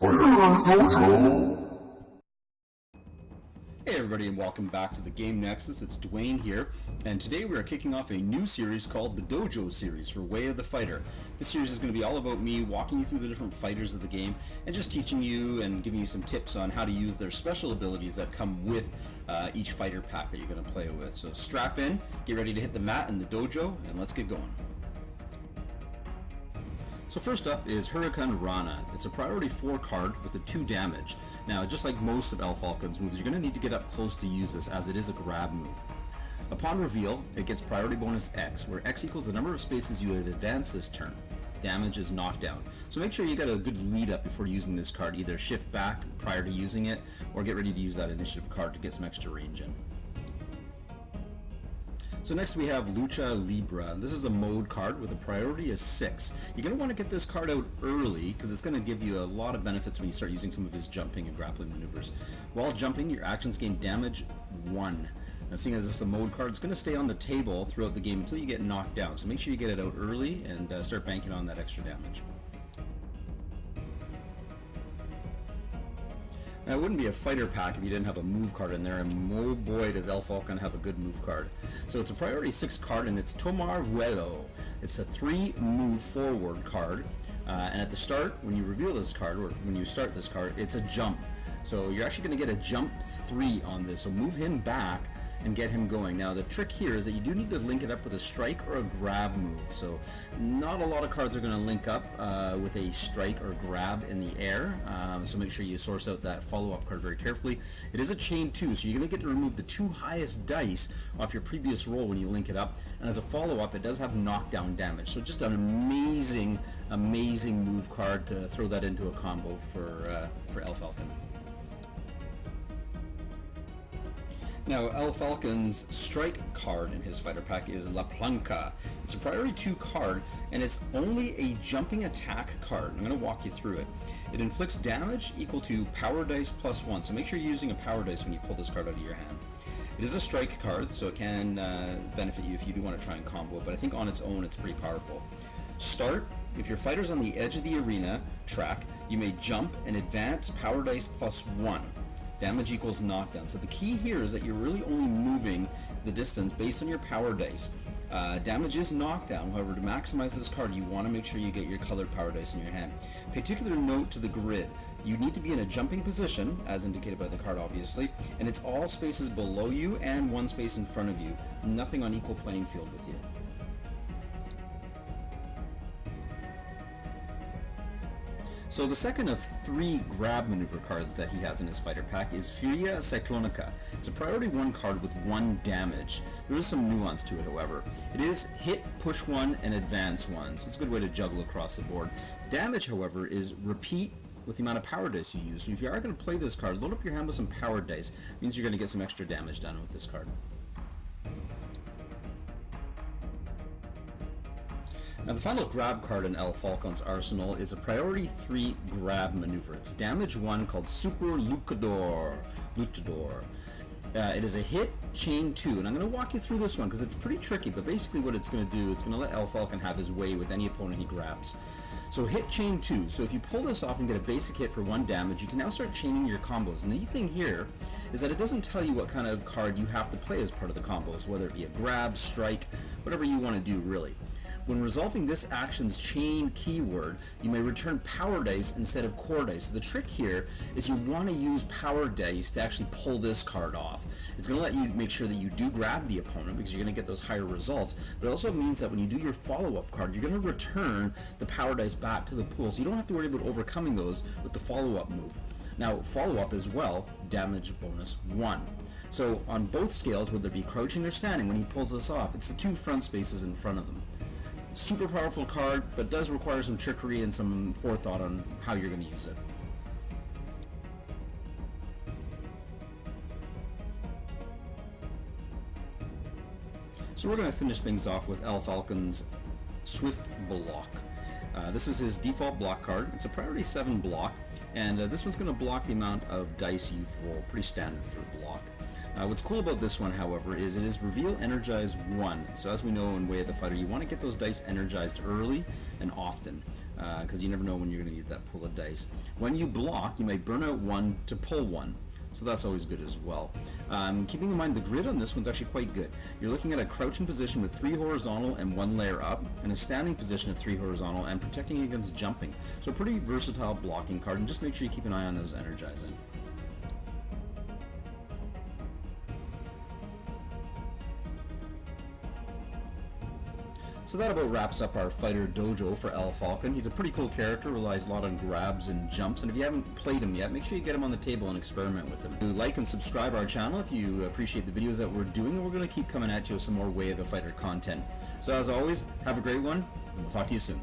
Dojo. Hey everybody, and welcome back to the game Nexus. It's Dwayne here, and today we are kicking off a new series called the Dojo Series for Way of the Fighter. This series is going to be all about me walking you through the different fighters of the game and just teaching you and giving you some tips on how to use their special abilities that come with each fighter pack that you're going to play with. So strap in, get ready to hit the mat in the dojo, and let's get going. So first up is Hurricane Rana. It's a priority 4 card with a 2 damage. Now, just like most of Falcon's moves, you're going to need to get up close to use this, as it is a grab move. Upon reveal, it gets priority bonus X, where X equals the number of spaces you have advanced this turn. Damage is knockdown. So make sure you got a good lead up before using this card. Either shift back prior to using it, or get ready to use that initiative card to get some extra range in. So next we have Lucha Libre. This is a mode card with a priority of 6. You're going to want to get this card out early because it's going to give you a lot of benefits when you start using some of his jumping and grappling maneuvers. While jumping, your actions gain damage 1. Now, seeing as this is a mode card, it's going to stay on the table throughout the game until you get knocked down. So make sure you get it out early and start banking on that extra damage. Now, it wouldn't be a fighter pack if you didn't have a move card in there, and oh boy does Falcon have a good move card. So it's a priority 6 card, and it's Tomar Vuelo. It's a 3 move forward card, and at the start, when you reveal this card, or when you start this card, it's a jump. So you're actually going to get a jump 3 on this, so move him back and get him going. Now the trick here is that you do need to link it up with a strike or a grab move. So not a lot of cards are going to link up with a strike or grab in the air. So make sure you source out that follow-up card very carefully. It is a chain 2, so you're going to get to remove the 2 highest dice off your previous roll when you link it up. And as a follow-up, it does have knockdown damage. So just an amazing move card to throw that into a combo for Falcon. Now, Falcon's strike card in his fighter pack is La Planca. It's a priority 2 card, and it's only a jumping attack card. I'm going to walk you through it. It inflicts damage equal to power dice plus 1, so make sure you're using a power dice when you pull this card out of your hand. It is a strike card, so it can benefit you if you do want to try and combo it, but I think on its own it's pretty powerful. Start. If your fighter's on the edge of the arena track, you may jump and advance power dice plus 1. Damage equals knockdown. So the key here is that you're really only moving the distance based on your power dice. Damage is knockdown. However, to maximize this card, you want to make sure you get your colored power dice in your hand. Particular note to the grid. You need to be in a jumping position, as indicated by the card obviously, and it's all spaces below you and 1 space in front of you. Nothing on equal playing field with you. So the second of 3 grab maneuver cards that he has in his fighter pack is Furia Cyclonica. It's a priority 1 card with 1 damage. There is some nuance to it, however. It is hit, push 1, and advance 1, so it's a good way to juggle across the board. Damage, however, is repeat with the amount of power dice you use. So if you are going to play this card, load up your hand with some power dice. It means you're going to get some extra damage done with this card. Now the final grab card in Falcon's arsenal is a priority 3 grab maneuver. It's damage 1 called Super Luchador. It is a hit, chain 2, and I'm going to walk you through this one because it's pretty tricky, but basically what it's going to do, it's going to let Falcon have his way with any opponent he grabs. So hit, chain 2, so if you pull this off and get a basic hit for 1 damage, you can now start chaining your combos. And the neat thing here is that it doesn't tell you what kind of card you have to play as part of the combos, whether it be a grab, strike, whatever you want to do really. When resolving this action's chain keyword, you may return power dice instead of core dice. So the trick here is you want to use power dice to actually pull this card off. It's going to let you make sure that you do grab the opponent because you're going to get those higher results, but it also means that when you do your follow-up card, you're going to return the power dice back to the pool, so you don't have to worry about overcoming those with the follow-up move. Now, follow-up as well, damage bonus 1. So on both scales, whether it be crouching or standing, when he pulls this off, it's the 2 front spaces in front of them. Super powerful card, but does require some trickery and some forethought on how you're going to use it. So we're going to finish things off with Falcon's Swift Block. This is his default block card. It's a priority 7 block, and this one's going to block the amount of dice you roll, pretty standard for block. What's cool about this one, however, is it is reveal energize 1. So as we know in Way of the Fighter, you want to get those dice energized early and often, because you never know when you're going to need that pull of dice. When you block, you might burn out 1 to pull 1. So that's always good as well. Keeping in mind the grid on this one's actually quite good. You're looking at a crouching position with 3 horizontal and 1 layer up, and a standing position of 3 horizontal and protecting against jumping. So a pretty versatile blocking card, and just make sure you keep an eye on those energizing. So that about wraps up our Fighter Dojo for Falcon. He's a pretty cool character, relies a lot on grabs and jumps, and if you haven't played him yet, make sure you get him on the table and experiment with him. Do like and subscribe our channel if you appreciate the videos that we're doing, and we're going to keep coming at you with some more Way of the Fighter content. So as always, have a great one, and we'll talk to you soon.